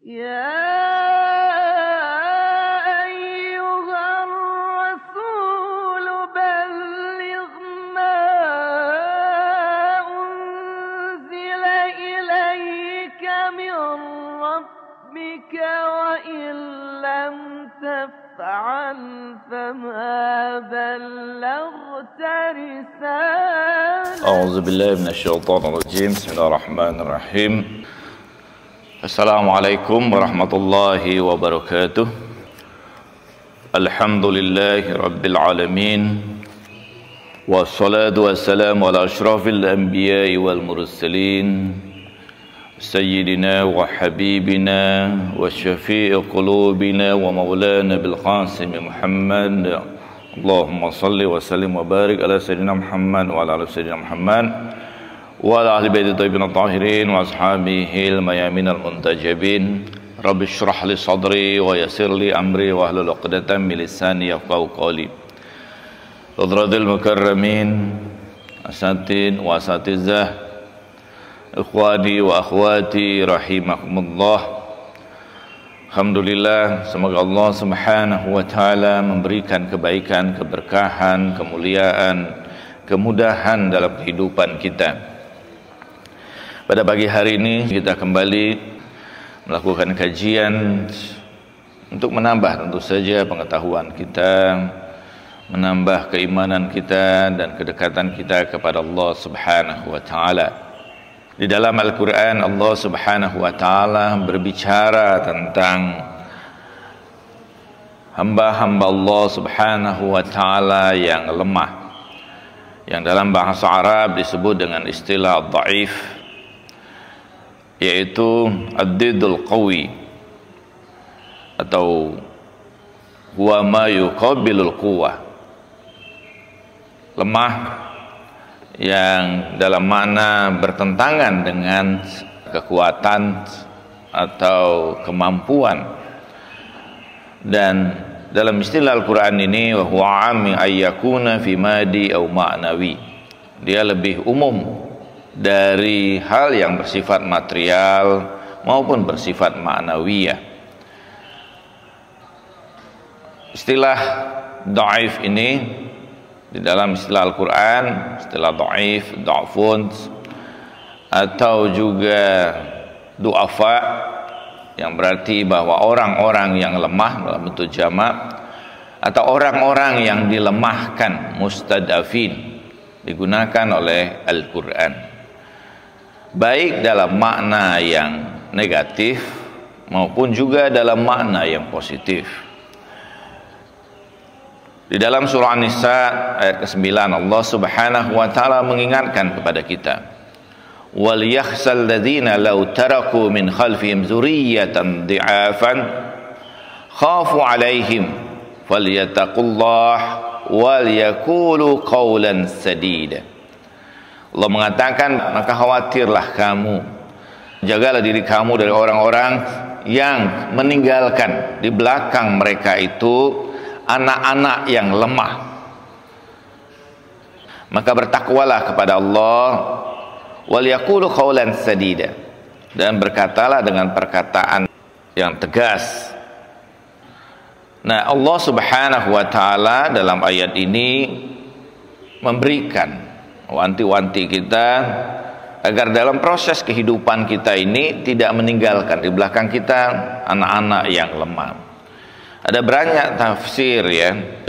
يا أيها الرسول بلغ ما أنزل إليك من ربك وإن لم تفعل فما بلغت رسالته. أعوذ بالله من الشيطان الرجيم. بسم الله الرحمن الرحيم. Assalamualaikum warahmatullahi wabarakatuh. Alhamdulillahi rabbil alamin. Wassalatu wassalamu ala ashrafil anbiya'i wal mursalin, sayyidina wa habibina wa syafi'i qulubina wa maulana bil qasim Muhammad. Allahumma salli wa sallim wa barik ala sayyidina Muhammad wa ala ali sayyidina Muhammad wa ala ahli baiti thayyibin tahirin wa ashabihil mayamin al muntajabin. Rabbi shrah li sadri wa yassir li amri wa hlul 'uqdatam min lisani yafqahu qawli. Hadratil mukarramin, asatid wa asatizah, ikhwani wa akhwati rahimakumullah. Alhamdulillah, semoga Allah Subhanahu wa taala memberikan kebaikan, keberkahan, kemuliaan, kemudahan dalam kehidupan kita. Pada pagi hari ini kita kembali melakukan kajian untuk menambah tentu saja pengetahuan kita, menambah keimanan kita dan kedekatan kita kepada Allah Subhanahu wa taala. Di dalam Al-Qur'an Allah Subhanahu wa taala berbicara tentang hamba-hamba Allah Subhanahu wa taala yang lemah, yang dalam bahasa Arab disebut dengan istilah dhaif, yaitu ad-diddul qawi atau huwa ma yuqabilul quwwah. Lemah yang dalam makna bertentangan dengan kekuatan atau kemampuan. Dan dalam istilah Al-Qur'an ini wa huwa ammi ayyakuna fi madi au ma'nawi, dia lebih umum dari hal yang bersifat material maupun bersifat ma'nawiyah. Istilah dhaif ini di dalam istilah Al-Qur'an, istilah dhaif, dha'fun, atau juga du'afa, yang berarti bahwa orang-orang yang lemah dalam bentuk jamak, atau orang-orang yang dilemahkan, mustadafin, digunakan oleh Al-Qur'an, baik dalam makna yang negatif maupun juga dalam makna yang positif. Di dalam surah An-Nisa ayat ke-9 Allah Subhanahu wa taala mengingatkan kepada kita, wal yakhsal ladzina law taraku min khalfihim dzurriyyatan dhi'afan khafu 'alaihim falyattaqullah wal yaqulu qawlan sadida. Allah mengatakan, maka khawatirlah kamu, jagalah diri kamu dari orang-orang yang meninggalkan di belakang mereka itu anak-anak yang lemah. Maka bertakwalah kepada Allah, wal yaqulu qawlan sadida, dan berkatalah dengan perkataan yang tegas. Nah, Allah Subhanahu wa taala dalam ayat ini memberikan wanti-wanti kita agar dalam proses kehidupan kita ini tidak meninggalkan di belakang kita anak-anak yang lemah. Ada banyak tafsir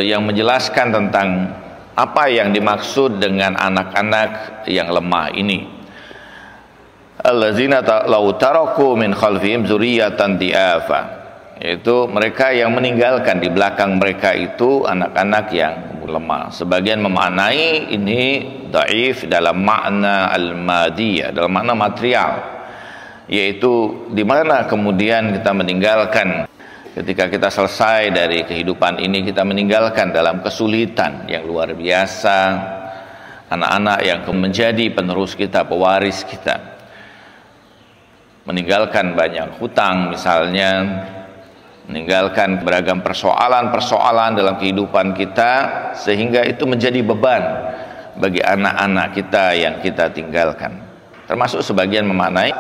yang menjelaskan tentang apa yang dimaksud dengan anak-anak yang lemah ini. Allazina law taraku min khalfihim dzurriyyatan dhi'afa, yaitu mereka yang meninggalkan di belakang mereka itu anak-anak yang lemah. Sebagian memaknai ini dhaif dalam makna al-madiyah, dalam makna material, yaitu di mana kemudian kita meninggalkan, ketika kita selesai dari kehidupan ini, kita meninggalkan dalam kesulitan yang luar biasa anak-anak yang menjadi penerus kita, pewaris kita, meninggalkan banyak hutang misalnya, meninggalkan beragam persoalan-persoalan dalam kehidupan kita, sehingga itu menjadi beban bagi anak-anak kita yang kita tinggalkan. Termasuk sebagian memaknai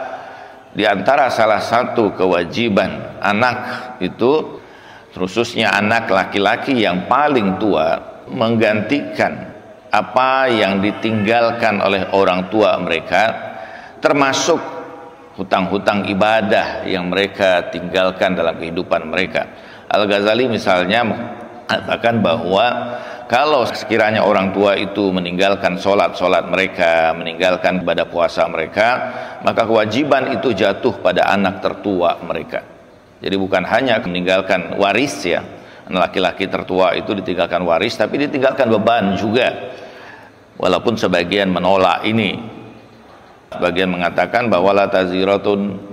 Di antara salah satu kewajiban anak itu, khususnya anak laki-laki yang paling tua, menggantikan apa yang ditinggalkan oleh orang tua mereka, termasuk hutang-hutang ibadah yang mereka tinggalkan dalam kehidupan mereka. Al-Ghazali misalnya mengatakan bahwa kalau sekiranya orang tua itu meninggalkan sholat mereka, meninggalkan ibadah puasa mereka, maka kewajiban itu jatuh pada anak tertua mereka. Jadi bukan hanya meninggalkan waris ya, laki-laki tertua itu ditinggalkan waris, tapi ditinggalkan beban juga. Walaupun sebagian menolak ini, sebagian mengatakan bahwa la taziratun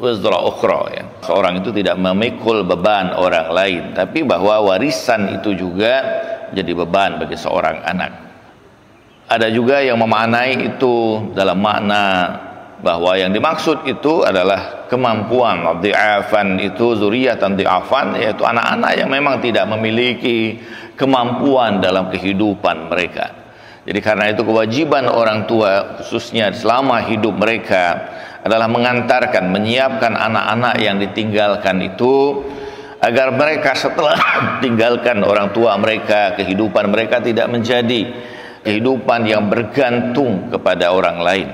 wizra ukhra, ya. Seorang itu tidak memikul beban orang lain, tapi bahwa warisan itu juga jadi beban bagi seorang anak. Ada juga yang memaknai itu dalam makna bahwa yang dimaksud itu adalah kemampuan, dhi'afan itu zuriyatan dhi'afan, yaitu anak-anak yang memang tidak memiliki kemampuan dalam kehidupan mereka. Jadi karena itu kewajiban orang tua khususnya selama hidup mereka adalah mengantarkan, menyiapkan anak-anak yang ditinggalkan itu, agar mereka setelah tinggalkan orang tua mereka, kehidupan mereka tidak menjadi kehidupan yang bergantung kepada orang lain.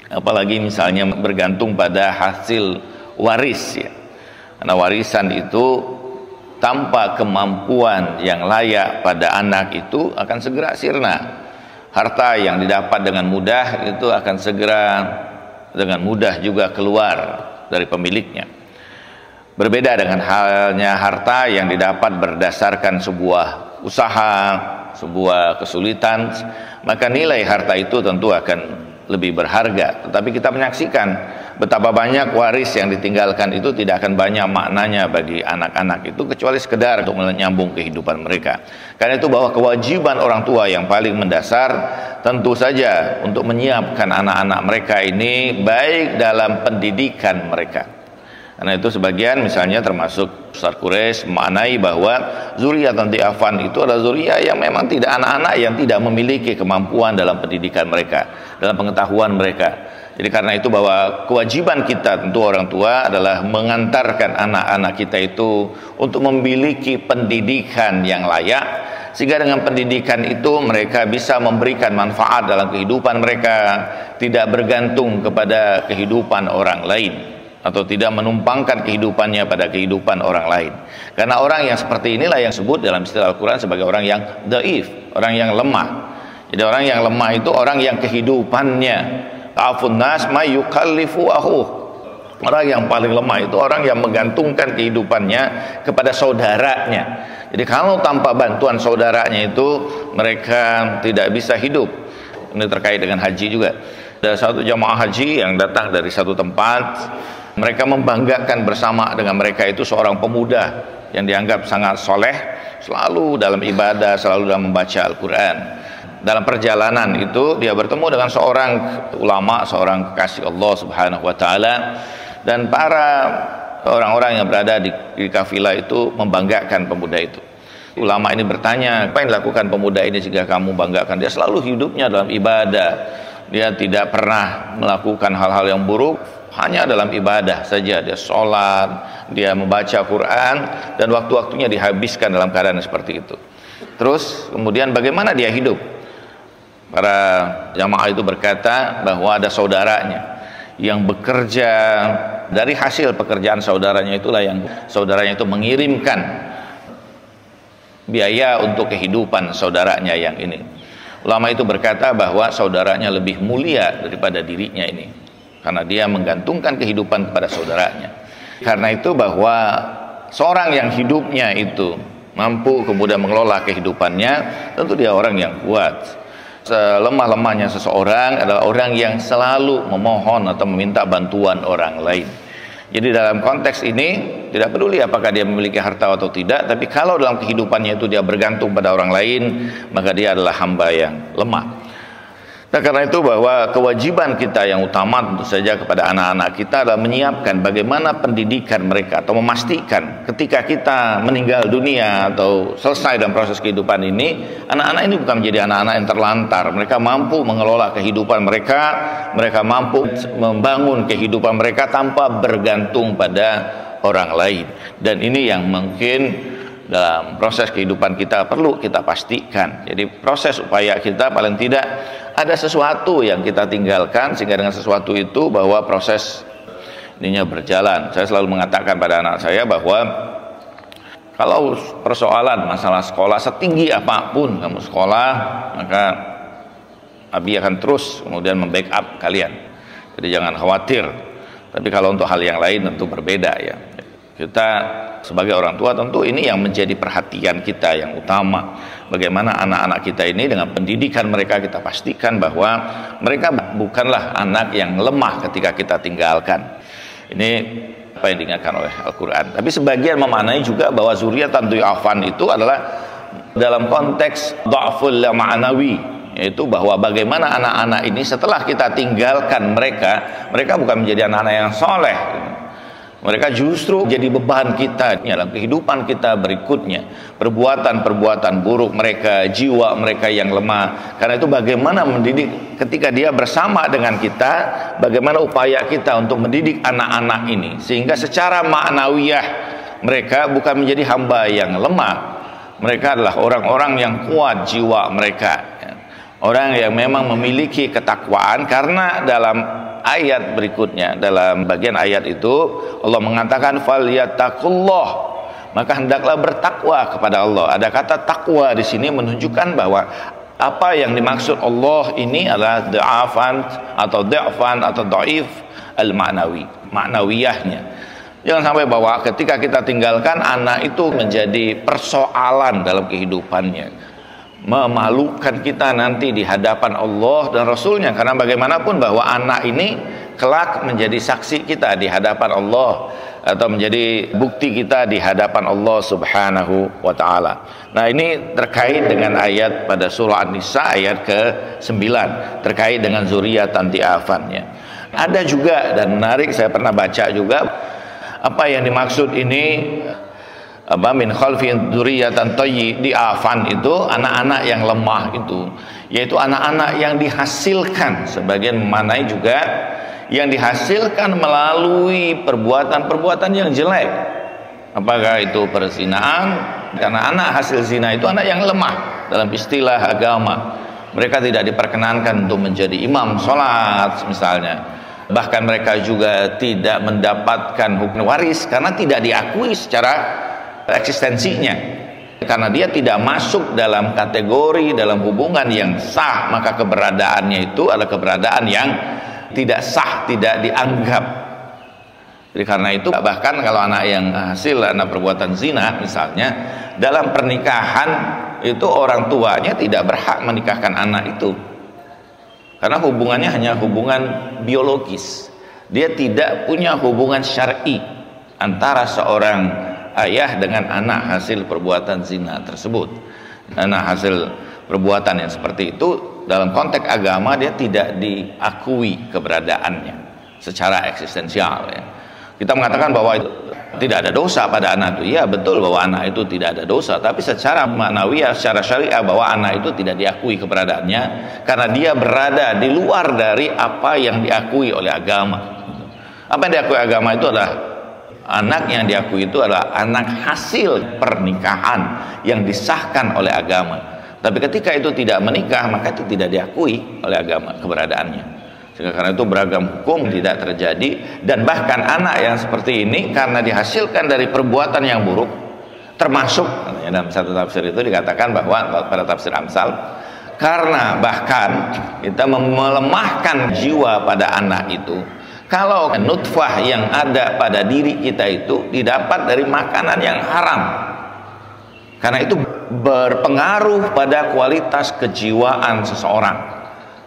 Apalagi misalnya bergantung pada hasil waris ya. Karena warisan itu tanpa kemampuan yang layak pada anak itu akan segera sirna. Harta yang didapat dengan mudah itu akan segera dengan mudah juga keluar dari pemiliknya. Berbeda dengan halnya harta yang didapat berdasarkan sebuah usaha, sebuah kesulitan, maka nilai harta itu tentu akan lebih berharga. Tetapi kita menyaksikan betapa banyak waris yang ditinggalkan itu tidak akan banyak maknanya bagi anak-anak itu, kecuali sekedar untuk menyambung kehidupan mereka. Karena itu bahwa kewajiban orang tua yang paling mendasar tentu saja untuk menyiapkan anak-anak mereka ini baik dalam pendidikan mereka. Karena itu sebagian misalnya termasuk Ustaz Quraisy memaknai bahwa zuriyatan dhi'afan itu adalah zuriyah yang memang tidak, anak-anak yang tidak memiliki kemampuan dalam pendidikan mereka, dalam pengetahuan mereka. Jadi karena itu bahwa kewajiban kita tentu orang tua adalah mengantarkan anak-anak kita itu untuk memiliki pendidikan yang layak, sehingga dengan pendidikan itu mereka bisa memberikan manfaat dalam kehidupan mereka, tidak bergantung kepada kehidupan orang lain, atau tidak menumpangkan kehidupannya pada kehidupan orang lain. Karena orang yang seperti inilah yang disebut dalam istilah Al-Quran sebagai orang yang dhaif, orang yang lemah. Jadi orang yang lemah itu orang yang kehidupannya ta'afun nas ma yukallifu ahu. Orang yang paling lemah itu orang yang menggantungkan kehidupannya kepada saudaranya. Jadi kalau tanpa bantuan saudaranya itu mereka tidak bisa hidup. Ini terkait dengan haji juga. Ada satu jamaah haji yang datang dari satu tempat, mereka membanggakan bersama dengan mereka itu seorang pemuda yang dianggap sangat soleh, selalu dalam ibadah, selalu dalam membaca Al-Quran. Dalam perjalanan itu dia bertemu dengan seorang ulama, seorang kekasih Allah Subhanahu wa Ta'ala, dan para orang-orang yang berada di kafilah itu membanggakan pemuda itu. Ulama ini bertanya, apa yang dilakukan pemuda ini sehingga kamu banggakan? Dia selalu hidupnya dalam ibadah, dia tidak pernah melakukan hal-hal yang buruk, hanya dalam ibadah saja. Dia sholat, dia membaca Quran, dan waktu-waktunya dihabiskan dalam keadaan seperti itu. Terus kemudian bagaimana dia hidup? Para jamaah itu berkata bahwa ada saudaranya yang bekerja, dari hasil pekerjaan saudaranya itulah yang saudaranya itu mengirimkan biaya untuk kehidupan saudaranya yang ini. Ulama itu berkata bahwa saudaranya lebih mulia daripada dirinya ini, karena dia menggantungkan kehidupan kepada saudaranya. Karena itu bahwa seorang yang hidupnya itu mampu kemudian mengelola kehidupannya, tentu dia orang yang kuat. Selemah-lemahnya seseorang adalah orang yang selalu memohon atau meminta bantuan orang lain. Jadi dalam konteks ini tidak peduli apakah dia memiliki harta atau tidak, tapi kalau dalam kehidupannya itu dia bergantung pada orang lain, maka dia adalah hamba yang lemah. Nah, karena itu bahwa kewajiban kita yang utama tentu saja kepada anak-anak kita adalah menyiapkan bagaimana pendidikan mereka, atau memastikan ketika kita meninggal dunia atau selesai dalam proses kehidupan ini, anak-anak ini bukan menjadi anak-anak yang terlantar. Mereka mampu mengelola kehidupan mereka, mereka mampu membangun kehidupan mereka tanpa bergantung pada orang lain. Dan ini yang mungkin dalam proses kehidupan kita perlu kita pastikan. Jadi proses upaya kita paling tidak ada sesuatu yang kita tinggalkan, sehingga dengan sesuatu itu bahwa proses ininya berjalan. Saya selalu mengatakan pada anak saya bahwa kalau persoalan masalah sekolah, setinggi apapun kamu sekolah, maka Abi akan terus kemudian membackup kalian. Jadi jangan khawatir. Tapi kalau untuk hal yang lain tentu berbeda ya. Kita sebagai orang tua tentu ini yang menjadi perhatian kita yang utama. Bagaimana anak-anak kita ini dengan pendidikan mereka kita pastikan bahwa mereka bukanlah anak yang lemah ketika kita tinggalkan. Ini apa yang diingatkan oleh Al-Quran. Tapi sebagian memaknai juga bahwa zuriyatan du'afan itu adalah dalam konteks dha'ful ma'nawi, yaitu bahwa bagaimana anak-anak ini setelah kita tinggalkan mereka bukan menjadi anak-anak yang soleh. Mereka justru jadi beban kita dalam kehidupan kita berikutnya. Perbuatan-perbuatan buruk mereka, jiwa mereka yang lemah. Karena itu bagaimana mendidik ketika dia bersama dengan kita, bagaimana upaya kita untuk mendidik anak-anak ini, sehingga secara maknawiyah mereka bukan menjadi hamba yang lemah. Mereka adalah orang-orang yang kuat jiwa mereka, orang yang memang memiliki ketakwaan. Karena dalam ayat berikutnya, dalam bagian ayat itu Allah mengatakan falyattaqullah, maka hendaklah bertakwa kepada Allah. Ada kata takwa di sini menunjukkan bahwa apa yang dimaksud Allah ini adalah dha'afan atau dhaif al-ma'nawi, maknawiyahnya. Jangan sampai bahwa ketika kita tinggalkan anak itu menjadi persoalan dalam kehidupannya, memalukan kita nanti di hadapan Allah dan Rasulnya. Karena bagaimanapun bahwa anak ini kelak menjadi saksi kita di hadapan Allah, atau menjadi bukti kita di hadapan Allah Subhanahu wa ta'ala. Nah, ini terkait dengan ayat pada surah An-Nisa ayat ke-9 terkait dengan zuriyatan di'afannya. Ada juga, dan menarik, saya pernah baca juga apa yang dimaksud ini, min khalfin dzurriyyatan di'afan, itu anak-anak yang lemah itu, yaitu anak-anak yang dihasilkan, sebagian memanai juga yang dihasilkan melalui perbuatan-perbuatan yang jelek. Apakah itu perzinaan? Karena anak hasil zina itu anak yang lemah dalam istilah agama. Mereka tidak diperkenankan untuk menjadi imam sholat misalnya. Bahkan mereka juga tidak mendapatkan hukum waris karena tidak diakui secara eksistensinya, karena dia tidak masuk dalam kategori dalam hubungan yang sah, maka keberadaannya itu adalah keberadaan yang tidak sah, tidak dianggap. Jadi karena itu bahkan kalau anak yang hasil anak perbuatan zina misalnya, dalam pernikahan itu orang tuanya tidak berhak menikahkan anak itu, karena hubungannya hanya hubungan biologis. Dia tidak punya hubungan syar'i antara seorang ayah dengan anak hasil perbuatan zina tersebut. Anak hasil perbuatan yang seperti itu dalam konteks agama dia tidak diakui keberadaannya secara eksistensial ya. Kita mengatakan bahwa itu tidak ada dosa pada anak itu. Ya betul bahwa anak itu tidak ada dosa, tapi secara maknawiyah, secara syariah, bahwa anak itu tidak diakui keberadaannya karena dia berada di luar dari apa yang diakui oleh agama. Apa yang diakui agama itu adalah anak yang diakui itu adalah anak hasil pernikahan yang disahkan oleh agama. Tapi ketika itu tidak menikah, maka itu tidak diakui oleh agama keberadaannya. Sehingga karena itu beragam hukum tidak terjadi. Dan bahkan anak yang seperti ini karena dihasilkan dari perbuatan yang buruk, termasuk dalam satu tafsir itu dikatakan bahwa pada tafsir Amsal, karena bahkan kita melemahkan jiwa pada anak itu kalau nutfah yang ada pada diri kita itu didapat dari makanan yang haram, karena itu berpengaruh pada kualitas kejiwaan seseorang.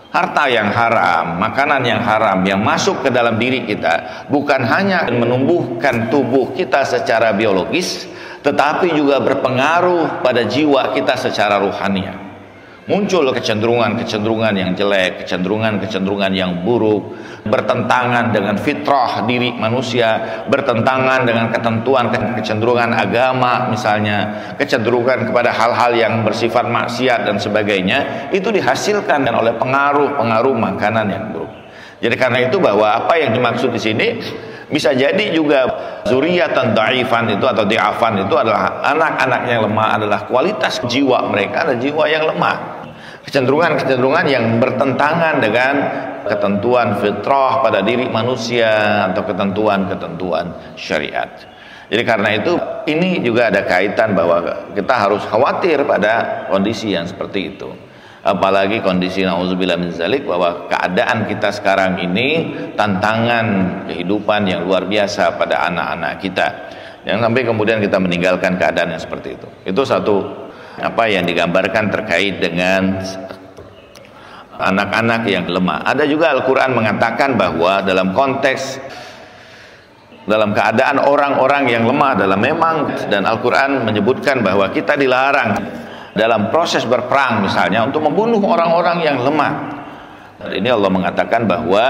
Harta yang haram, makanan yang haram yang masuk ke dalam diri kita bukan hanya menumbuhkan tubuh kita secara biologis, tetapi juga berpengaruh pada jiwa kita secara ruhaniah. muncul kecenderungan-kecenderungan yang jelek, kecenderungan-kecenderungan yang buruk, bertentangan dengan fitrah diri manusia, bertentangan dengan ketentuan kecenderungan agama misalnya, kecenderungan kepada hal-hal yang bersifat maksiat dan sebagainya, itu dihasilkan oleh pengaruh-pengaruh makanan yang buruk. Jadi karena itu bahwa apa yang dimaksud di sini bisa jadi juga zuriyatan dhaifan itu atau di'afan itu adalah anak-anak yang lemah, adalah kualitas jiwa mereka adalah jiwa yang lemah. Kecenderungan-kecenderungan yang bertentangan dengan ketentuan fitrah pada diri manusia atau ketentuan-ketentuan syariat. Jadi karena itu ini juga ada kaitan bahwa kita harus khawatir pada kondisi yang seperti itu. Apalagi kondisi na'udzubillah min zalik, bahwa keadaan kita sekarang ini tantangan kehidupan yang luar biasa pada anak-anak kita, yang sampai kemudian kita meninggalkan keadaan yang seperti itu. Itu satu apa yang digambarkan terkait dengan anak-anak yang lemah. Ada juga Al-Quran mengatakan bahwa dalam konteks dalam keadaan orang-orang yang lemah dalam memang, dan Al-Quran menyebutkan bahwa kita dilarang dalam proses berperang misalnya untuk membunuh orang-orang yang lemah. Dan ini Allah mengatakan bahwa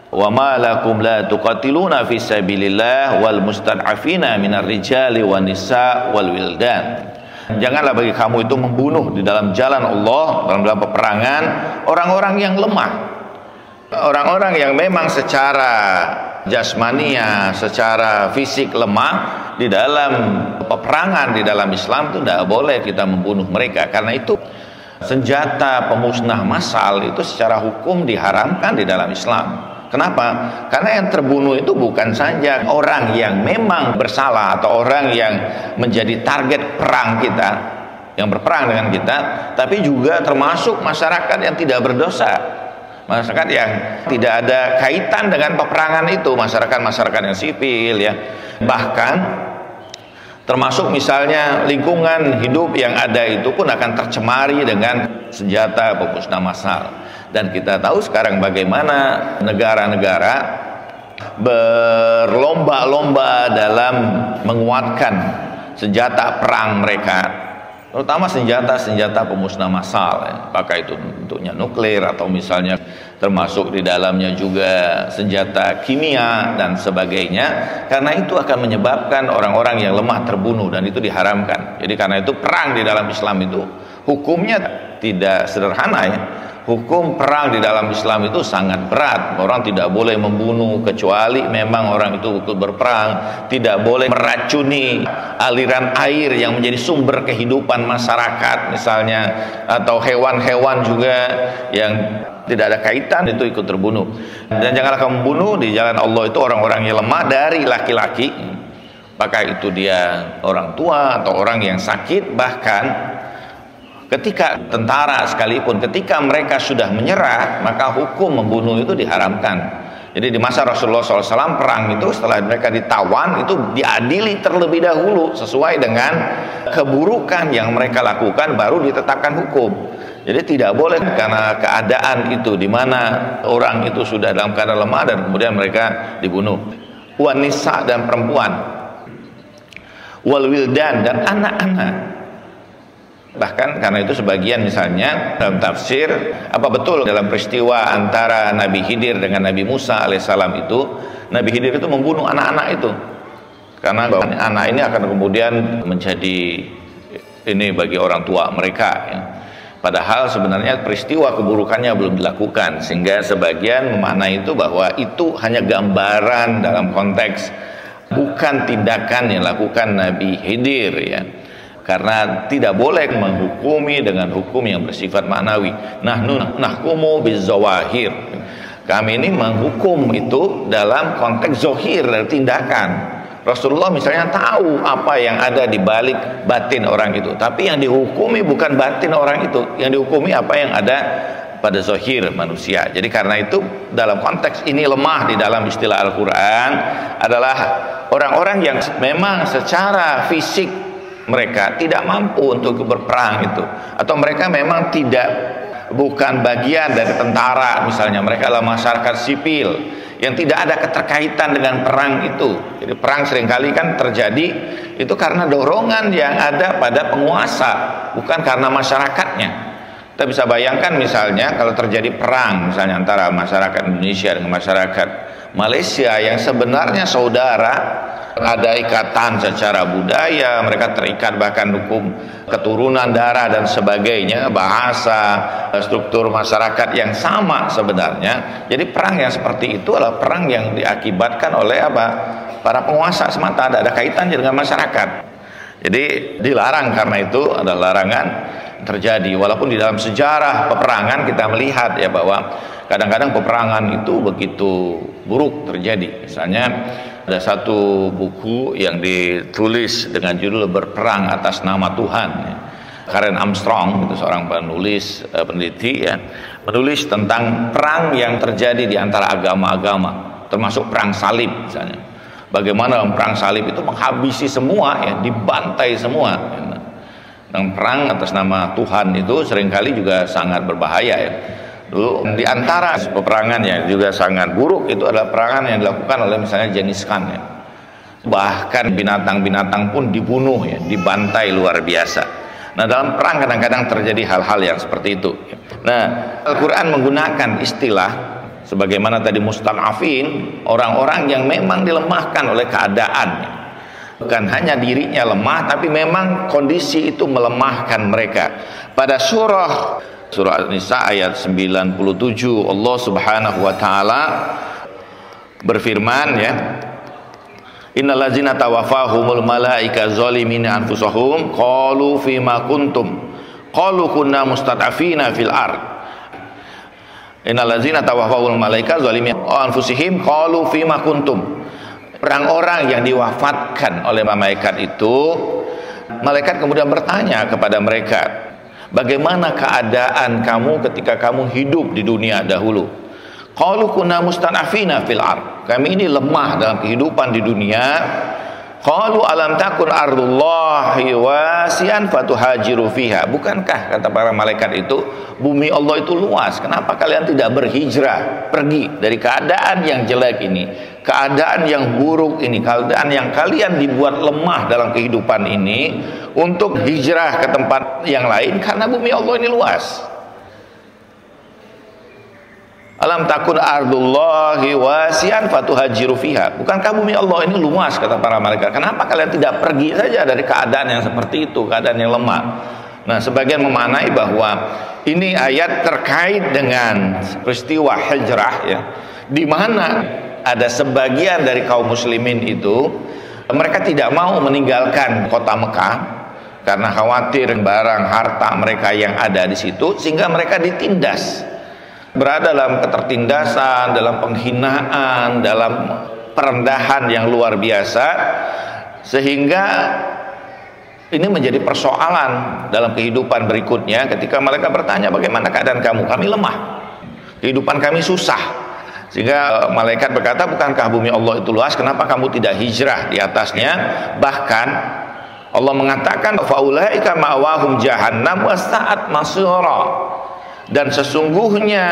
wa ma lakum la tuqatiluna fi sabilillah wal mustad'afina minar rijali wan nisa wal wildan. Janganlah bagi kamu itu membunuh di dalam jalan Allah, dalam peperangan, orang-orang yang lemah, orang-orang yang memang secara jasmania, secara fisik lemah. Di dalam peperangan di dalam Islam itu tidak boleh kita membunuh mereka, karena itu senjata pemusnah massal itu secara hukum diharamkan di dalam Islam. Kenapa? Karena yang terbunuh itu bukan saja orang yang memang bersalah atau orang yang menjadi target perang kita, yang berperang dengan kita, tapi juga termasuk masyarakat yang tidak berdosa, masyarakat yang tidak ada kaitan dengan peperangan itu, masyarakat yang sipil ya. Bahkan termasuk misalnya lingkungan hidup yang ada itu pun akan tercemari dengan senjata pemusnah massal. Dan kita tahu sekarang bagaimana negara-negara berlomba-lomba dalam menguatkan senjata perang mereka, terutama senjata-senjata pemusnah massal ya. Apakah itu bentuknya nuklir atau misalnya termasuk di dalamnya juga senjata kimia dan sebagainya, karena itu akan menyebabkan orang-orang yang lemah terbunuh, dan itu diharamkan. Jadi karena itu perang di dalam Islam itu hukumnya tidak sederhana ya. Hukum perang di dalam Islam itu sangat berat. Orang tidak boleh membunuh kecuali memang orang itu ikut berperang. Tidak boleh meracuni aliran air yang menjadi sumber kehidupan masyarakat misalnya, atau hewan-hewan juga yang tidak ada kaitan itu ikut terbunuh. Dan janganlah kamu membunuh di jalan Allah itu orang-orang yang lemah dari laki-laki, apakah itu dia orang tua atau orang yang sakit. Bahkan ketika tentara sekalipun, ketika mereka sudah menyerah, maka hukum membunuh itu diharamkan. Jadi di masa Rasulullah SAW perang itu, setelah mereka ditawan itu diadili terlebih dahulu sesuai dengan keburukan yang mereka lakukan, baru ditetapkan hukum. Jadi tidak boleh karena keadaan itu di mana orang itu sudah dalam keadaan lemah dan kemudian mereka dibunuh. Wanisa dan perempuan, wal wildan dan anak-anak. Bahkan karena itu sebagian misalnya dalam tafsir, apa betul dalam peristiwa antara Nabi Khidir dengan Nabi Musa alaihissalam itu, Nabi Khidir itu membunuh anak-anak itu, karena anak ini akan kemudian menjadi ini bagi orang tua mereka ya. Padahal sebenarnya peristiwa keburukannya belum dilakukan, sehingga sebagian memaknai itu bahwa itu hanya gambaran dalam konteks, bukan tindakan yang dilakukan Nabi Khidir ya. Karena tidak boleh menghukumi dengan hukum yang bersifat maknawi. Nahkumu bizawahir. Kami ini menghukum itu dalam konteks zohir dari tindakan. Rasulullah misalnya tahu apa yang ada di balik batin orang itu, tapi yang dihukumi bukan batin orang itu, yang dihukumi apa yang ada pada zohir manusia. Jadi karena itu dalam konteks ini lemah di dalam istilah Al-Quran adalah orang-orang yang memang secara fisik mereka tidak mampu untuk berperang itu, atau mereka memang bukan bagian dari tentara misalnya, mereka adalah masyarakat sipil yang tidak ada keterkaitan dengan perang itu. Jadi perang seringkali kan terjadi itu karena dorongan yang ada pada penguasa, bukan karena masyarakatnya. Kita bisa bayangkan misalnya kalau terjadi perang misalnya antara masyarakat Indonesia dengan masyarakat Malaysia yang sebenarnya saudara, ada ikatan secara budaya, mereka terikat bahkan hukum keturunan darah dan sebagainya, bahasa, struktur masyarakat yang sama sebenarnya. Jadi perang yang seperti itu adalah perang yang diakibatkan oleh apa? Para penguasa semata, tidak ada kaitannya dengan masyarakat. Jadi dilarang, karena itu ada larangan terjadi. Walaupun di dalam sejarah peperangan kita melihat ya bahwa kadang-kadang peperangan itu begitu buruk terjadi. Misalnya ada satu buku yang ditulis dengan judul Berperang Atas Nama Tuhan, ya. Karen Armstrong itu seorang penulis, peneliti ya, menulis tentang perang yang terjadi di antara agama-agama, termasuk perang salib misalnya. Bagaimana dalam perang salib itu menghabisi semua ya, dibantai semua ya. Dan perang atas nama Tuhan itu seringkali juga sangat berbahaya ya. Dulu di antara peperangan yang juga sangat buruk itu adalah peperangan yang dilakukan oleh misalnya Genghis Khan ya. Bahkan binatang-binatang pun dibunuh ya, dibantai luar biasa. Nah, dalam perang kadang-kadang terjadi hal-hal yang seperti itu. Nah, Al-Quran menggunakan istilah sebagaimana tadi mustad'afin, orang-orang yang memang dilemahkan oleh keadaan. Bukan hanya dirinya lemah, tapi memang kondisi itu melemahkan mereka. Pada surah An-Nisa ayat 97 Allah Subhanahu wa taala berfirman ya, innal ladzina tawaffahumul malaika zalimina anfusahum qalu fima kuntum qalu kunna mustad'afina fil ard. Innal ladzina tawaffahumul malaika zalimina anfusihim qalu fima kuntum. Orang-orang yang diwafatkan oleh malaikat itu, malaikat kemudian bertanya kepada mereka, bagaimana keadaan kamu ketika kamu hidup di dunia dahulu? Qalu kunna mustad'afina fil ard. Kami ini lemah dalam kehidupan di dunia. Qalu alam takun ardullahi wasi'an fatuhajiru fiha. Bukankah, kata para malaikat itu, bumi Allah itu luas, kenapa kalian tidak berhijrah, pergi dari keadaan yang jelek ini, keadaan yang buruk ini, keadaan yang kalian dibuat lemah dalam kehidupan ini, untuk hijrah ke tempat yang lain, karena bumi Allah ini luas. Alam takun ardullahi wasi'an fatuhajiru fiha. Bukankah bumi Allah ini luas, kata para malaikat, kenapa kalian tidak pergi saja dari keadaan yang seperti itu, keadaan yang lemah? Nah, sebagian memaknai bahwa ini ayat terkait dengan peristiwa hijrah ya, di mana ada sebagian dari kaum muslimin itu mereka tidak mau meninggalkan kota Mekah karena khawatir barang harta mereka yang ada di situ, sehingga mereka ditindas, berada dalam ketertindasan, dalam penghinaan, dalam perendahan yang luar biasa, sehingga ini menjadi persoalan dalam kehidupan berikutnya. Ketika mereka bertanya, bagaimana keadaan kamu? Kami lemah, kehidupan kami susah. Sehingga malaikat berkata, bukankah bumi Allah itu luas, kenapa kamu tidak hijrah di atasnya? Bahkan Allah mengatakan, faulaika ma'wahum jahannam wasa'at masira. Dan sesungguhnya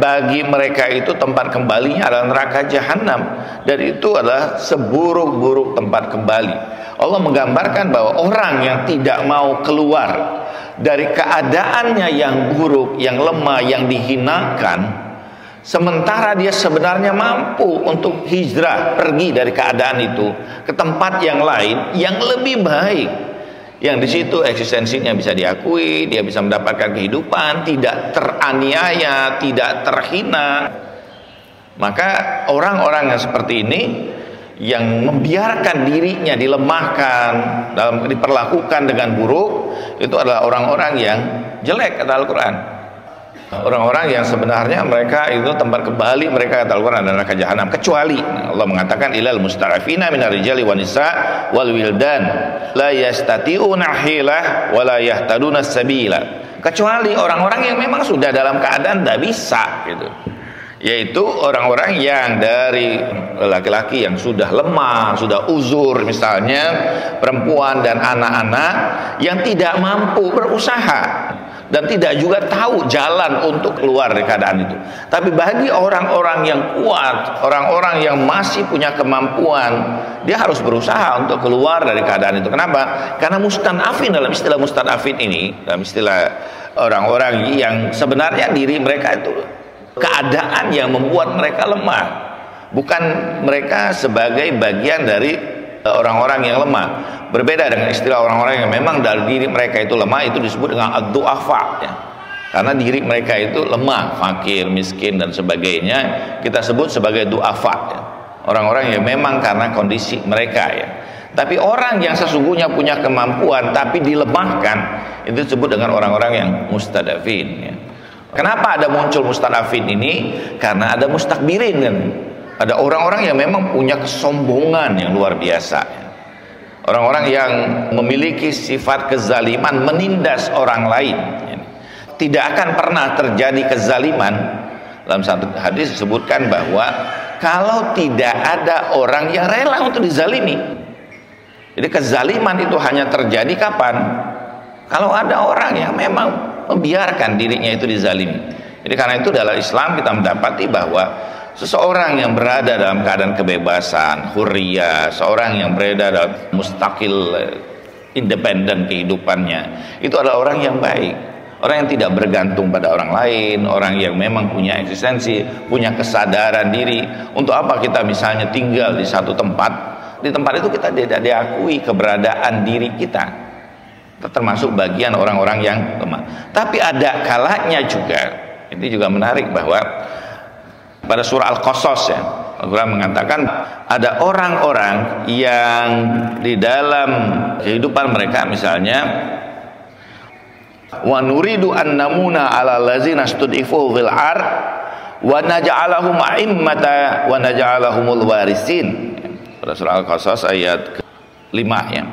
bagi mereka itu tempat kembalinya adalah neraka jahanam, dan itu adalah seburuk-buruk tempat kembali. Allah menggambarkan bahwa orang yang tidak mau keluar dari keadaannya yang buruk, yang lemah, yang dihinakan, sementara dia sebenarnya mampu untuk hijrah, pergi dari keadaan itu ke tempat yang lain yang lebih baik, yang di situ eksistensinya bisa diakui, dia bisa mendapatkan kehidupan, tidak teraniaya, tidak terhina. Maka orang-orang yang seperti ini, yang membiarkan dirinya dilemahkan, diperlakukan dengan buruk, itu adalah orang-orang yang jelek, kata Al-Quran. Orang-orang yang sebenarnya mereka itu tempat kembali mereka, kata Al-Quran, adalah neraka jahanam, kecuali Allah mengatakan ilal musta'afina minar rijali wan nisa wal wildan la yastati'una hilah wa la yahtaduna sabila. Kecuali orang-orang yang memang sudah dalam keadaan tidak bisa gitu, yaitu orang-orang yang dari laki-laki yang sudah lemah, sudah uzur, misalnya perempuan dan anak-anak yang tidak mampu berusaha dan tidak juga tahu jalan untuk keluar dari keadaan itu. Tapi bagi orang-orang yang kuat, orang-orang yang masih punya kemampuan, dia harus berusaha untuk keluar dari keadaan itu. Kenapa? Karena mustad'afin, dalam istilah mustad'afin ini, dalam istilah orang-orang yang sebenarnya diri mereka itu keadaan yang membuat mereka lemah, bukan mereka sebagai bagian dari orang-orang yang lemah. Berbeda dengan istilah orang-orang yang memang dari diri mereka itu lemah, itu disebut dengan ad-du'afa ya. Karena diri mereka itu lemah, fakir, miskin dan sebagainya, kita sebut sebagai du'afa ya. Orang-orang yang memang karena kondisi mereka ya. Tapi orang yang sesungguhnya punya kemampuan tapi dilemahkan, itu disebut dengan orang-orang yang mustadafin ya. Kenapa ada muncul mustadafin ini? Karena ada mustakbirin kan. Ada orang-orang yang memang punya kesombongan yang luar biasa ya. Orang-orang yang memiliki sifat kezaliman, menindas orang lain ya. Tidak akan pernah terjadi kezaliman. Dalam satu hadis disebutkan bahwa kalau tidak ada orang yang rela untuk dizalimi. Jadi kezaliman itu hanya terjadi kapan? Kalau ada orang yang memang membiarkan dirinya itu dizalimi. Jadi karena itu dalam Islam kita mendapati bahwa seseorang yang berada dalam keadaan kebebasan, hurriyah, seorang yang berada dalam mustakil, independen kehidupannya, itu adalah orang yang baik. Orang yang tidak bergantung pada orang lain, orang yang memang punya eksistensi, punya kesadaran diri. Untuk apa kita misalnya tinggal di satu tempat, di tempat itu kita tidak diakui keberadaan diri kita, termasuk bagian orang-orang yang lemah. Tapi ada kalanya juga, ini juga menarik bahwa pada surah Al-Qasas ya, Al-Quran mengatakan ada orang-orang yang di dalam kehidupan mereka misalnya, wa nuridu an namuna ala lazina stud'ifu fil ard wa naj'alahum a'immata wa naj'alahumul warisin. Pada surah Al-Qasas ayat 5 ya.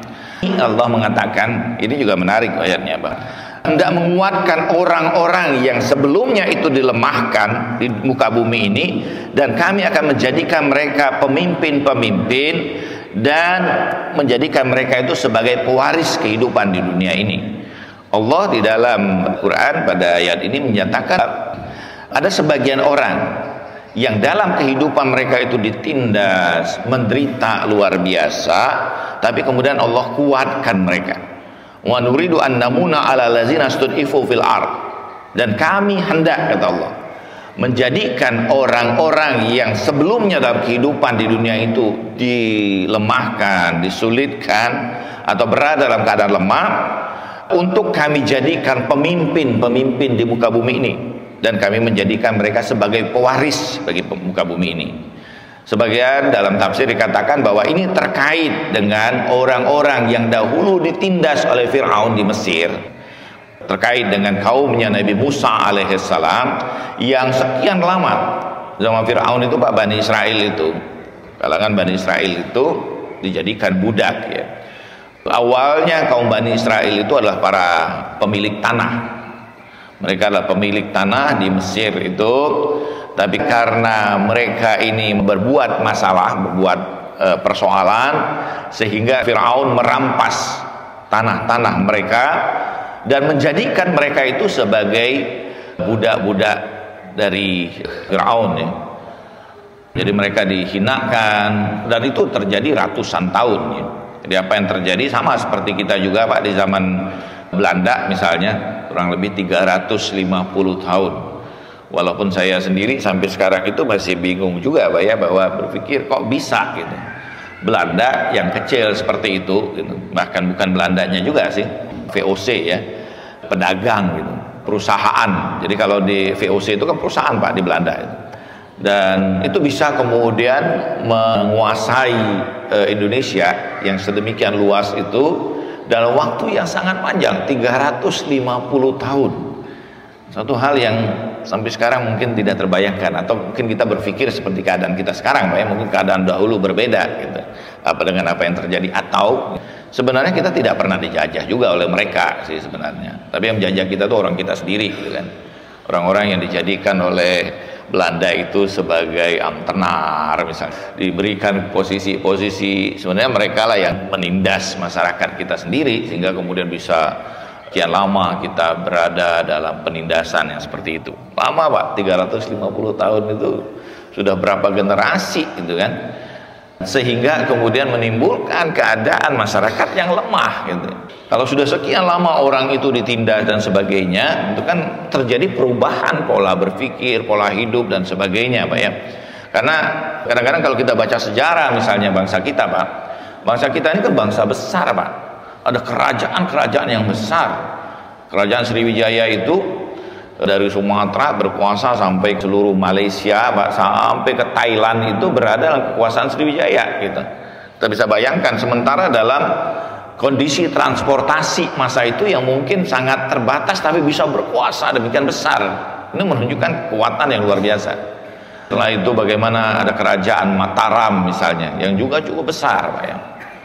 Allah mengatakan, ini juga menarik ayatnya, Bang. Hendak menguatkan orang-orang yang sebelumnya itu dilemahkan di muka bumi ini, dan kami akan menjadikan mereka pemimpin-pemimpin dan menjadikan mereka itu sebagai pewaris kehidupan di dunia ini. Allah di dalam Quran pada ayat ini menyatakan ada sebagian orang yang dalam kehidupan mereka itu ditindas, menderita luar biasa, tapi kemudian Allah kuatkan mereka. Wa nuridu an namuna ala lazina stud'ifu fil ard, dan kami hendak, kata Allah, menjadikan orang-orang yang sebelumnya dalam kehidupan di dunia itu dilemahkan, disulitkan atau berada dalam keadaan lemah, untuk kami jadikan pemimpin-pemimpin di muka bumi ini, dan kami menjadikan mereka sebagai pewaris bagi muka bumi ini. Sebagian dalam tafsir dikatakan bahwa ini terkait dengan orang-orang yang dahulu ditindas oleh Fir'aun di Mesir, terkait dengan kaumnya Nabi Musa alaihissalam yang sekian lama zaman Fir'aun itu, Pak, Bani Israel itu, kalangan Bani Israel itu dijadikan budak ya. Awalnya kaum Bani Israel itu adalah para pemilik tanah. Mereka adalah pemilik tanah di Mesir itu, tapi karena mereka ini berbuat masalah, berbuat persoalan, sehingga Fir'aun merampas tanah-tanah mereka dan menjadikan mereka itu sebagai budak-budak dari Fir'aun ya. Jadi mereka dihinakan, dan itu terjadi ratusan tahun ya. Jadi apa yang terjadi sama seperti kita juga, Pak, di zaman Belanda misalnya, kurang lebih 350 tahun. Walaupun saya sendiri sampai sekarang itu masih bingung juga, Pak ya, bahwa berpikir kok bisa gitu. Belanda yang kecil seperti itu gitu. Bahkan bukan Belandanya juga sih, VOC ya, pedagang gitu, perusahaan. Jadi kalau di VOC itu kan perusahaan, Pak, di Belanda itu. Dan itu bisa kemudian menguasai Indonesia yang sedemikian luas itu dalam waktu yang sangat panjang, 350 tahun. Satu hal yang sampai sekarang mungkin tidak terbayangkan, atau mungkin kita berpikir seperti keadaan kita sekarang, Pak ya, mungkin keadaan dahulu berbeda gitu, apa dengan apa yang terjadi, atau sebenarnya kita tidak pernah dijajah juga oleh mereka sih sebenarnya, tapi yang menjajah kita tuh orang kita sendiri gitu kan. Orang-orang yang dijadikan oleh Belanda itu sebagai tenar misalnya, diberikan posisi-posisi, sebenarnya mereka lah yang menindas masyarakat kita sendiri, sehingga kemudian bisa sekian lama kita berada dalam penindasan yang seperti itu. Lama, Pak, 350 tahun itu sudah berapa generasi gitu kan. sehingga kemudian menimbulkan keadaan masyarakat yang lemah gitu. Kalau sudah sekian lama orang itu ditindas dan sebagainya, itu kan terjadi perubahan pola berpikir, pola hidup dan sebagainya, Pak ya. Karena kadang-kadang kalau kita baca sejarah misalnya bangsa kita, Pak, bangsa kita ini kan bangsa besar, Pak. Ada kerajaan-kerajaan yang besar. Kerajaan Sriwijaya itu dari Sumatera berkuasa sampai seluruh Malaysia, Pak, sampai ke Thailand itu berada dalam kekuasaan Sriwijaya gitu. Kita bisa bayangkan, sementara dalam kondisi transportasi masa itu yang mungkin sangat terbatas tapi bisa berkuasa demikian besar. Ini menunjukkan kekuatan yang luar biasa. Setelah itu bagaimana ada kerajaan Mataram misalnya yang juga cukup besar, Pak ya.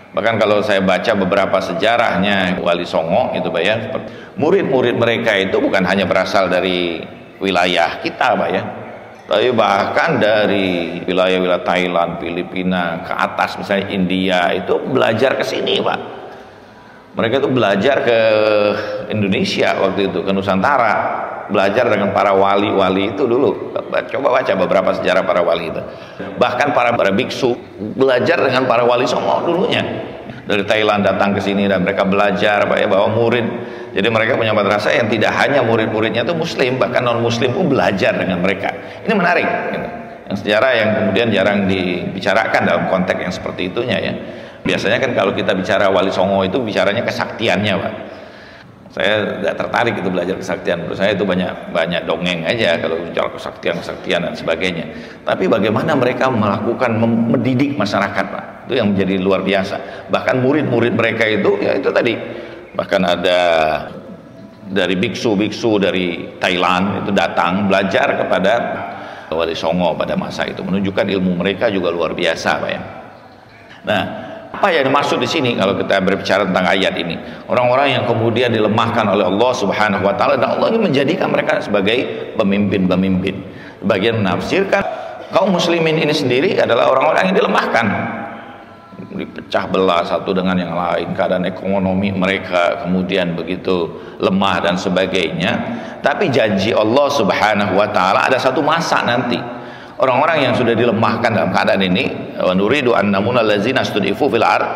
Bahkan kalau saya baca beberapa sejarahnya Wali Songo itu, Pak ya, murid-murid mereka itu bukan hanya berasal dari wilayah kita, Pak ya, tapi bahkan dari wilayah-wilayah Thailand, Filipina, ke atas misalnya India itu belajar ke sini, Pak. Mereka itu belajar ke Indonesia waktu itu, ke Nusantara, belajar dengan para wali-wali itu dulu. Coba baca beberapa sejarah para wali itu. Bahkan para biksu belajar dengan para wali Songo dulunya. Dari Thailand datang ke sini dan mereka belajar, Pak ya, bawa murid. Jadi mereka punya madrasah yang tidak hanya murid-muridnya itu muslim, bahkan non-muslim pun belajar dengan mereka. Ini menarik gitu. Yang sejarah yang kemudian jarang dibicarakan dalam konteks yang seperti itunya ya. Biasanya kan kalau kita bicara Wali Songo itu bicaranya kesaktiannya, Pak. Saya tidak tertarik itu belajar kesaktian. Menurut saya itu banyak dongeng aja kalau bicara kesaktian dan sebagainya. Tapi bagaimana mereka melakukan mendidik masyarakat, Pak, itu yang menjadi luar biasa. Bahkan murid-murid mereka itu ya itu tadi, bahkan ada dari biksu-biksu dari Thailand itu datang belajar kepada Wali Songo pada masa itu, menunjukkan ilmu mereka juga luar biasa, Pak ya. Nah, apa yang dimaksud di sini kalau kita berbicara tentang ayat ini? Orang-orang yang kemudian dilemahkan oleh Allah Subhanahu wa taala, dan Allah ini menjadikan mereka sebagai pemimpin-pemimpin. Bagian menafsirkan kaum muslimin ini sendiri adalah orang-orang yang dilemahkan, dipecah belah satu dengan yang lain, keadaan ekonomi mereka kemudian begitu lemah dan sebagainya. Tapi janji Allah Subhanahu wa taala ada satu masa nanti orang-orang yang sudah dilemahkan dalam keadaan ini, wa nuridu an namuna allazina stud'ifu fil ard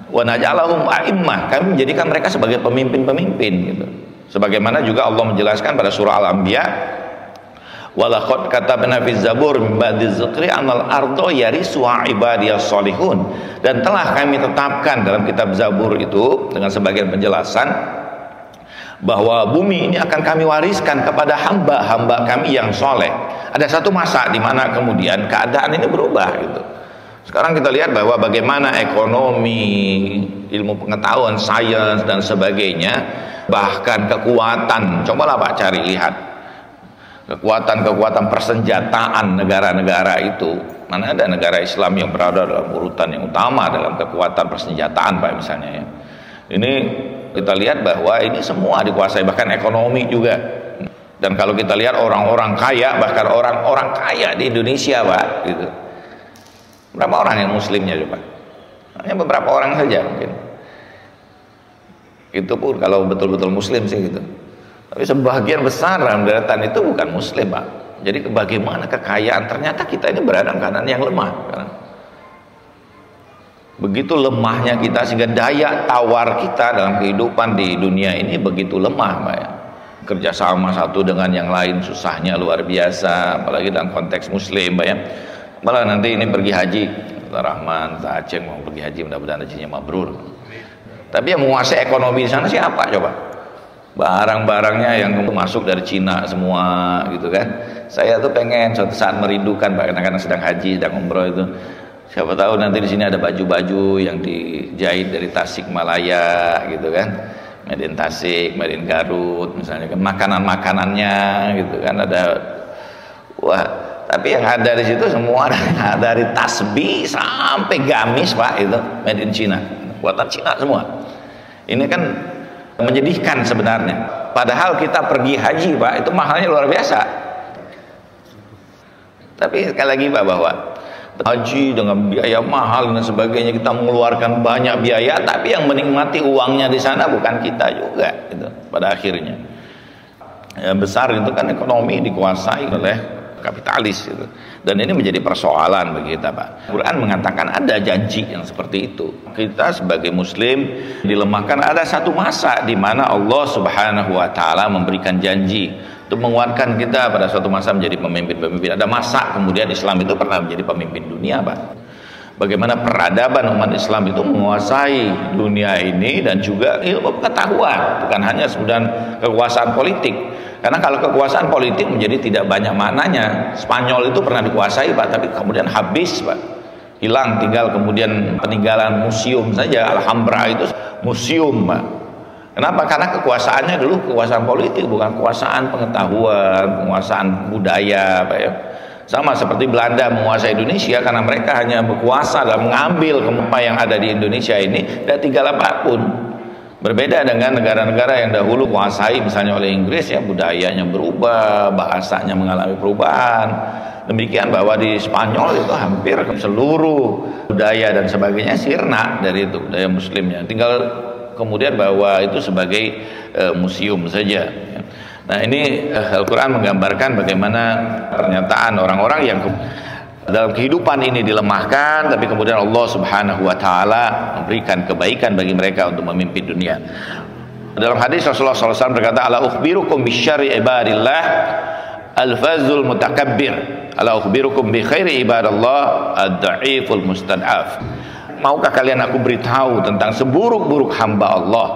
wa naj'alahum a'immah, kami menjadikan mereka sebagai pemimpin-pemimpin gitu. Sebagaimana juga Allah menjelaskan pada surah Al-Anbiya, wa laqad katabna fiz zabur min ba'di dzikri anal ardo yarisuha ibadiyas solihun, dan telah kami tetapkan dalam kitab Zabur itu dengan sebagian penjelasan bahwa bumi ini akan kami wariskan kepada hamba-hamba kami yang soleh. Ada satu masa di mana kemudian keadaan ini berubah gitu. Sekarang kita lihat bahwa bagaimana ekonomi, ilmu pengetahuan, sains dan sebagainya, bahkan kekuatan, cobalah Pak cari lihat kekuatan-kekuatan persenjataan negara-negara itu. Mana ada negara Islam yang berada dalam urutan yang utama dalam kekuatan persenjataan, Pak, misalnya ya. Ini kita lihat bahwa ini semua dikuasai, bahkan ekonomi juga. Dan kalau kita lihat orang-orang kaya, bahkan orang-orang kaya di Indonesia, Pak, gitu. Berapa orang yang muslimnya coba? Hanya beberapa orang saja mungkin. Itu pun kalau betul-betul muslim sih gitu. Tapi sebagian besar dalam deretan itu bukan muslim, Pak. Jadi bagaimana kekayaan, ternyata kita ini berada dalam keadaan yang lemah sekarang. Begitu lemahnya kita sehingga daya tawar kita dalam kehidupan di dunia ini begitu lemah, Pak ya. Kerjasama satu dengan yang lain susahnya luar biasa, apalagi dalam konteks muslim, Pak ya. Malah nanti ini pergi haji, Rahman, Aceh mau pergi haji, mudah-mudahan hajinya mabrur. Tapi yang menguasai ekonomi di sana siapa coba? Barang-barangnya yang masuk dari Cina semua gitu kan. Saya tuh pengen suatu saat merindukan, Pak, kadang-kadang sedang haji, sedang umroh itu. Siapa tahu nanti di sini ada baju-baju yang dijahit dari Tasik Malaya gitu kan, made in Tasik, made in Garut misalnya kan, makanan-makanannya gitu kan ada. Wah, tapi yang ada di situ semua dari tasbih sampai gamis, Pak, itu made in China, buatan Cina semua. Ini kan menyedihkan sebenarnya. Padahal kita pergi haji, Pak, itu mahalnya luar biasa. Tapi sekali lagi, Pak, bahwa haji dengan biaya mahal dan sebagainya, kita mengeluarkan banyak biaya, tapi yang menikmati uangnya di sana bukan kita juga gitu, pada akhirnya. Yang besar itu kan ekonomi dikuasai oleh kapitalis gitu. Dan ini menjadi persoalan bagi kita, Pak. Quran mengatakan ada janji yang seperti itu. Kita sebagai muslim dilemahkan, ada satu masa di mana Allah Subhanahu wa taala memberikan janji untuk menguatkan kita pada suatu masa menjadi pemimpin-pemimpin. Ada masa kemudian Islam itu pernah menjadi pemimpin dunia, Pak. Bagaimana peradaban umat Islam itu menguasai dunia ini dan juga ilmu pengetahuan, bukan hanya sekedar kekuasaan politik. Karena kalau kekuasaan politik menjadi tidak banyak maknanya. Spanyol itu pernah dikuasai, Pak, tapi kemudian habis, Pak. Hilang, tinggal kemudian peninggalan museum saja. Alhambra itu museum, Pak. Kenapa? Karena kekuasaannya dulu kekuasaan politik, bukan kekuasaan pengetahuan, kekuasaan budaya, Pak ya. Sama seperti Belanda menguasai Indonesia karena mereka hanya berkuasa dalam mengambil apa yang ada di Indonesia ini dan tinggal apapun. Berbeda dengan negara-negara yang dahulu kuasai misalnya oleh Inggris, ya budayanya berubah, bahasanya mengalami perubahan. Demikian bahwa di Spanyol itu hampir seluruh budaya dan sebagainya sirna dari itu, budaya muslimnya. Tinggal kemudian bahwa itu sebagai museum saja. Nah, ini Al-Quran menggambarkan bagaimana pernyataan orang-orang yang dalam kehidupan ini dilemahkan, tapi kemudian Allah Subhanahu wa taala memberikan kebaikan bagi mereka untuk memimpin dunia. Dalam hadis Rasulullah SAW berkata, "Ala ukhbirukum bisyarri ibadillah al-fazul mutakabbir, ala ukhbirukum bi khairi ibadallah ad-dha'iful mustad'af." Maukah kalian aku beritahu tentang seburuk-buruk hamba Allah,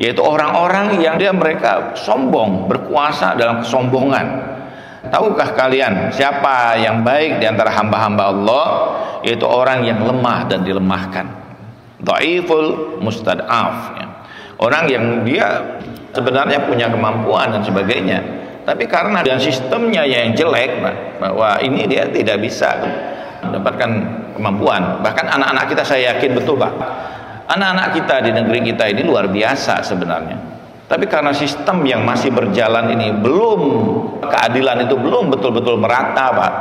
yaitu orang-orang yang mereka sombong, berkuasa dalam kesombongan. Tahukah kalian siapa yang baik di antara hamba-hamba Allah? Yaitu orang yang lemah dan dilemahkan. Dhaiful mustad'af, ya. Orang yang dia sebenarnya punya kemampuan dan sebagainya, tapi karena dengan sistemnya yang jelek, bahwa ini dia tidak bisa mendapatkan kemampuan. Bahkan anak-anak kita, saya yakin betul, Pak, anak-anak kita di negeri kita ini luar biasa sebenarnya. Tapi karena sistem yang masih berjalan ini belum, keadilan itu belum betul-betul merata, Pak.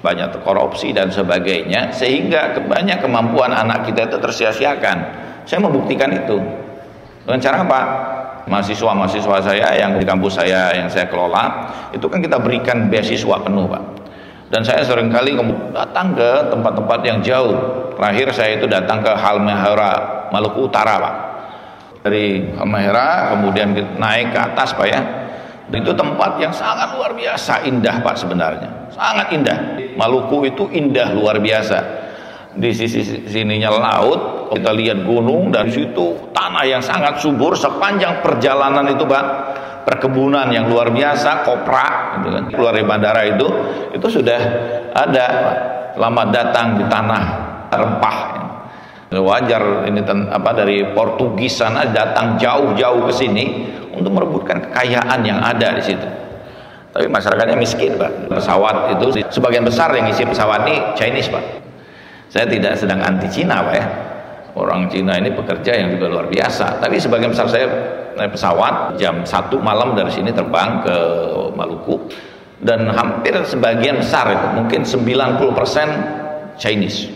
Banyak korupsi dan sebagainya, sehingga banyak kemampuan anak kita itu tersia-siakan. Saya membuktikan itu. Dengan cara apa? Mahasiswa-mahasiswa saya yang di kampus saya yang saya kelola, itu kan kita berikan beasiswa penuh, Pak. Dan saya seringkali datang ke tempat-tempat yang jauh. Terakhir saya itu datang ke Halmahera, Maluku Utara, Pak. Dari Halmahera kemudian naik ke atas, Pak ya. Itu tempat yang sangat luar biasa indah, Pak, sebenarnya. Sangat indah. Maluku itu indah luar biasa. Di sisi sininya laut, kita lihat gunung, dan di situ tanah yang sangat subur sepanjang perjalanan itu, Pak. Perkebunan yang luar biasa, kopra gitu kan. Keluar dari bandara itu sudah ada, Pak. Selamat datang di tanah rempah. Wajar ini dari Portugis sana datang jauh-jauh ke sini untuk merebutkan kekayaan yang ada di situ. Tapi masyarakatnya miskin, Pak. Pesawat itu sebagian besar yang isi pesawat ini Chinese, Pak. Saya tidak sedang anti Cina, Pak ya. Orang Cina ini pekerja yang juga luar biasa. Tapi sebagian besar saya naik pesawat jam 1 malam dari sini terbang ke Maluku, dan hampir sebagian besar itu mungkin 90% Chinese.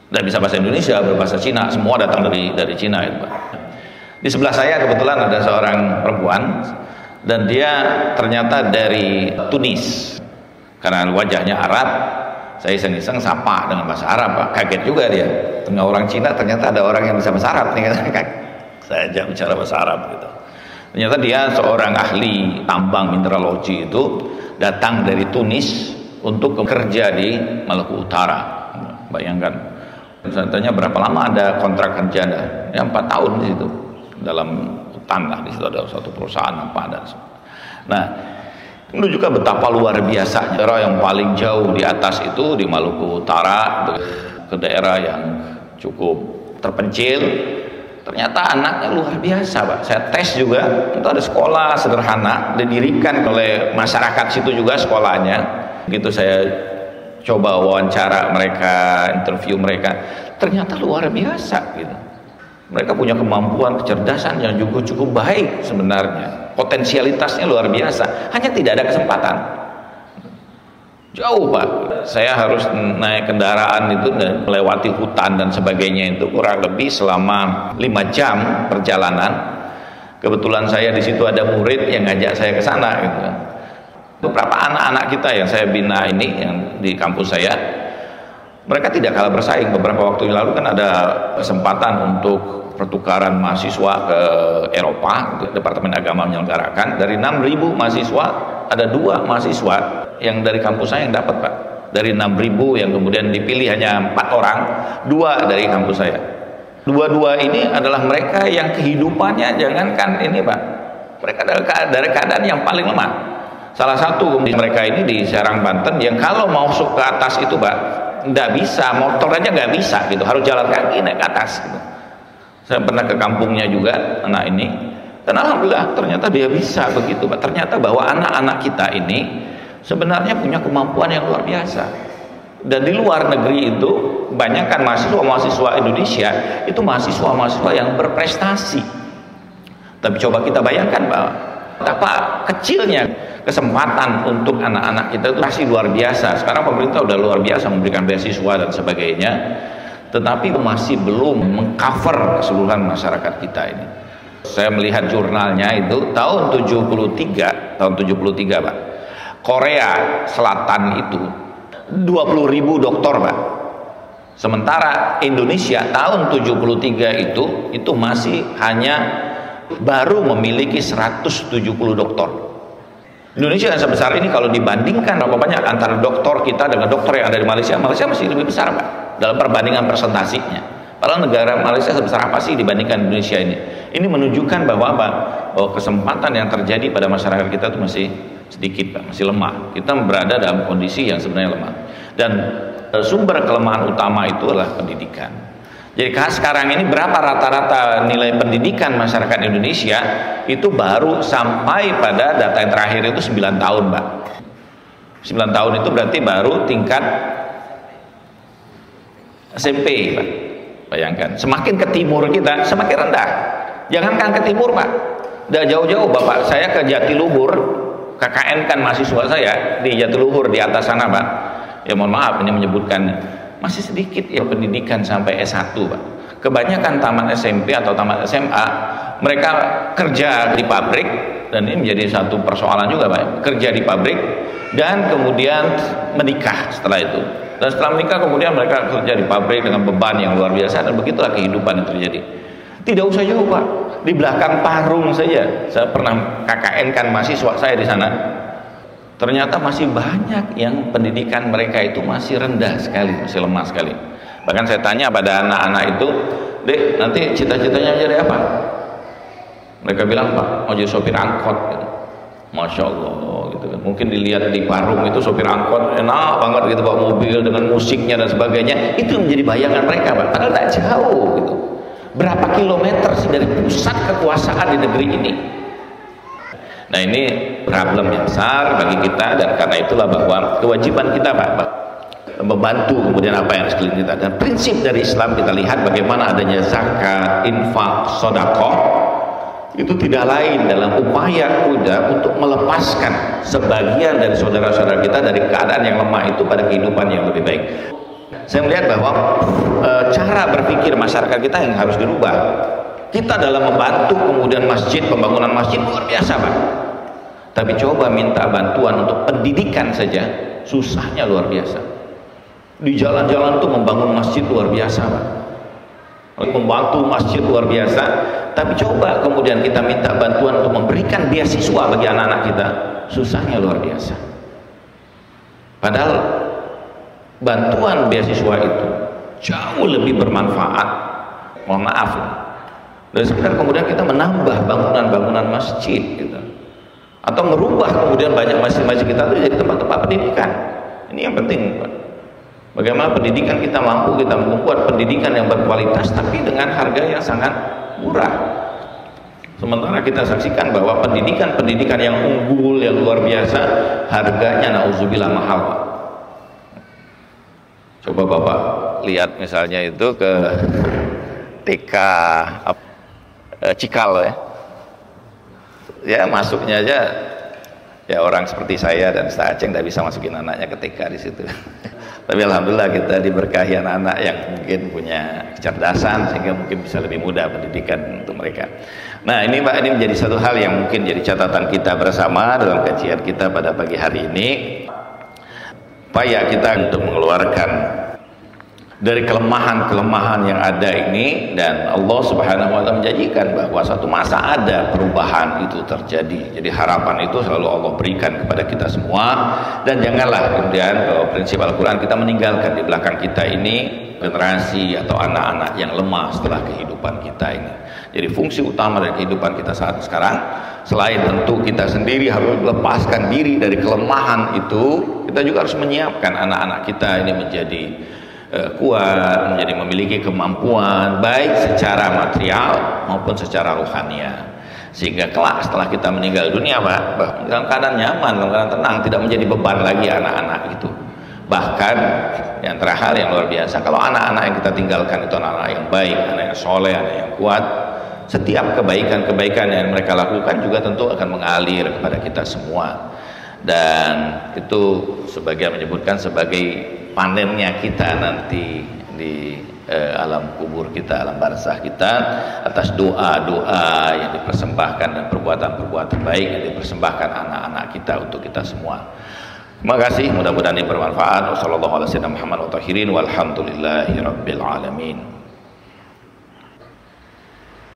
Dan bisa bahasa Indonesia, berbahasa Cina, semua datang dari Cina itu, Pak. Di sebelah saya kebetulan ada seorang perempuan, dan dia ternyata dari Tunis. Karena wajahnya Arab, saya iseng-iseng sapa dengan bahasa Arab, Pak. Kaget juga dia. Tengah orang Cina ternyata ada orang yang bisa bahasa Arab nih. Saya ajak bicara bahasa Arab gitu. Ternyata dia seorang ahli tambang mineralogi itu datang dari Tunis untuk bekerja di Maluku Utara. Bayangkan. Saya tanya berapa lama ada kontrak kerja Anda? Ya 4 tahun di situ. Dalam hutan lah, di situ ada suatu perusahaan apa ada. Nah, itu juga betapa luar biasa. Daerah yang paling jauh di atas itu di Maluku Utara, ke daerah yang cukup terpencil. Ternyata anaknya luar biasa, Pak. Saya tes juga, itu ada sekolah sederhana didirikan oleh masyarakat situ juga sekolahnya. Begitu saya coba wawancara mereka, interview mereka, ternyata luar biasa gitu. Mereka punya kemampuan, kecerdasan yang juga cukup baik sebenarnya. Potensialitasnya luar biasa, hanya tidak ada kesempatan. Jauh, Pak. Saya harus naik kendaraan itu dan melewati hutan dan sebagainya, itu kurang lebih selama 5 jam perjalanan. Kebetulan saya di situ ada murid yang ngajak saya ke sana gitu. Beberapa anak-anak kita yang saya bina ini, yang di kampus saya, mereka tidak kalah bersaing. Beberapa waktu yang lalu kan ada kesempatan untuk pertukaran mahasiswa ke Eropa, Departemen Agama menyelenggarakan. Dari 6.000 mahasiswa, ada 2 mahasiswa yang dari kampus saya yang dapat, Pak. Dari 6.000 yang kemudian dipilih hanya 4 orang, 2 dari kampus saya. 2 ini adalah mereka yang kehidupannya, jangankan ini, Pak, mereka dari keadaan yang paling lemah. Salah satu mereka ini di Serang, Banten, yang kalau mau masuk ke atas itu, Pak, nggak bisa, motor aja nggak bisa gitu, harus jalan kaki naik ke atas gitu. Saya pernah ke kampungnya juga anak ini, dan alhamdulillah ternyata dia bisa begitu, Pak. Ternyata bahwa anak-anak kita ini sebenarnya punya kemampuan yang luar biasa. Dan di luar negeri itu banyak kan mahasiswa Indonesia itu mahasiswa yang berprestasi. Tapi coba kita bayangkan, Pak, betapa kecilnya kesempatan untuk anak-anak kita itu masih luar biasa. Sekarang pemerintah udah luar biasa memberikan beasiswa dan sebagainya, tetapi masih belum mengcover keseluruhan masyarakat kita ini. Saya melihat jurnalnya itu tahun 73, Pak, Korea Selatan itu 20.000 dokter, Pak. Sementara Indonesia tahun 73 itu masih hanya baru memiliki 170 dokter. Indonesia yang sebesar ini kalau dibandingkan berapa banyak antara dokter kita dengan dokter yang ada di Malaysia masih lebih besar, Pak, dalam perbandingan presentasinya. Padahal negara Malaysia sebesar apa sih dibandingkan Indonesia ini? Ini menunjukkan bahwa apa? Bahwa kesempatan yang terjadi pada masyarakat kita itu masih sedikit, Pak, masih lemah. Kita berada dalam kondisi yang sebenarnya lemah. Dan sumber kelemahan utama itu adalah pendidikan. Jadi sekarang ini berapa rata-rata nilai pendidikan masyarakat Indonesia itu baru sampai pada data yang terakhir itu 9 tahun, Pak. 9 tahun itu berarti baru tingkat SMP, Pak. Bayangkan, semakin ke timur kita semakin rendah. Jangankan ke timur, Pak, udah jauh-jauh, Bapak. Saya ke Jatiluhur, KKN kan mahasiswa saya di Jatiluhur di atas sana, Pak. Ya mohon maaf ini menyebutkan, masih sedikit ya pendidikan sampai S1, Pak. Kebanyakan tamat SMP atau tamat SMA mereka kerja di pabrik, dan ini menjadi satu persoalan juga, Pak. Kerja di pabrik dan kemudian menikah setelah itu. Dan setelah menikah kemudian mereka kerja di pabrik dengan beban yang luar biasa, dan begitulah kehidupan yang terjadi. Tidak usah jauh, Pak. Di belakang Parung saja, saya pernah KKN kan mahasiswa saya di sana. Ternyata masih banyak yang pendidikan mereka itu masih rendah sekali, masih lemah sekali. Bahkan saya tanya pada anak-anak itu, "Dek, nanti cita-citanya jadi apa?" Mereka bilang, "Pak, mau jadi sopir angkot." Gitu. Masya Allah, gitu kan. Mungkin dilihat di Parung itu sopir angkot enak banget gitu, bawa mobil dengan musiknya dan sebagainya. Itu menjadi bayangan mereka, Pak. Padahal tak jauh gitu. Berapa kilometer sih dari pusat kekuasaan di negeri ini? Nah, ini problem yang besar bagi kita, dan karena itulah bahwa kewajiban kita, Pak, membantu kemudian apa yang di sekeliling kita. Dan prinsip dari Islam kita lihat bagaimana adanya zakat, infak, sedekah itu tidak lain dalam upaya kita untuk melepaskan sebagian dari saudara-saudara kita dari keadaan yang lemah itu pada kehidupan yang lebih baik. Saya melihat bahwa cara berpikir masyarakat kita yang harus dirubah. Kita dalam membantu kemudian masjid, pembangunan masjid luar biasa, Pak. Tapi coba minta bantuan untuk pendidikan saja, susahnya luar biasa. Di jalan-jalan tuh membangun masjid luar biasa, Pak. Membantu masjid luar biasa, tapi coba kemudian kita minta bantuan untuk memberikan beasiswa bagi anak-anak kita, susahnya luar biasa. Padahal bantuan beasiswa itu jauh lebih bermanfaat, mohon maaf, dan sekedar kemudian kita menambah bangunan-bangunan masjid gitu. Atau merubah kemudian banyak masjid-masjid kita itu jadi tempat-tempat pendidikan. Ini yang penting, Pak. Bagaimana pendidikan kita mampu kita membuat pendidikan yang berkualitas tapi dengan harga yang sangat murah. Sementara kita saksikan bahwa pendidikan-pendidikan yang unggul, yang luar biasa, harganya na'udzubillah mahal, Pak. Coba Bapak lihat misalnya itu ke TK Cikal ya. Ya masuknya aja Ya orang seperti saya dan Ustaz Aceh tidak bisa masukin anaknya ke TK di situ. Tapi alhamdulillah kita diberkahi anak-anak yang mungkin punya kecerdasan sehingga mungkin bisa lebih mudah pendidikan untuk mereka. Nah ini Pak, ini menjadi satu hal yang mungkin jadi catatan kita bersama dalam kajian kita pada pagi hari ini. Upaya kita untuk mengeluarkan dari kelemahan-kelemahan yang ada ini, dan Allah Subhanahu wa taala menjanjikan bahwa suatu masa ada perubahan itu terjadi. Jadi harapan itu selalu Allah berikan kepada kita semua, dan janganlah kemudian kalau prinsip Al-Qur'an kita meninggalkan di belakang kita ini generasi atau anak-anak yang lemah setelah kehidupan kita ini. Jadi fungsi utama dari kehidupan kita saat sekarang, selain tentu kita sendiri harus melepaskan diri dari kelemahan itu, kita juga harus menyiapkan anak-anak kita ini menjadi kuat, menjadi memiliki kemampuan baik secara material maupun secara rohania, sehingga kelak setelah kita meninggal dunia Pak, dalam keadaan nyaman, dalam keadaan tenang, tidak menjadi beban lagi anak-anak itu. Bahkan yang terakhir yang luar biasa, kalau anak-anak yang kita tinggalkan itu anak-anak yang baik, anak yang soleh, anak yang kuat, setiap kebaikan-kebaikan yang mereka lakukan juga tentu akan mengalir kepada kita semua, dan itu sebagian menyebutkan sebagai panennya kita nanti di alam kubur kita, alam barzah kita, atas doa-doa yang dipersembahkan dan perbuatan-perbuatan baik yang dipersembahkan anak-anak kita untuk kita semua. Terima kasih, mudah-mudahan ini bermanfaat. Wassalamualaikum warahmatullahi wabarakatuh. Walhamdulillahirabbil alamin.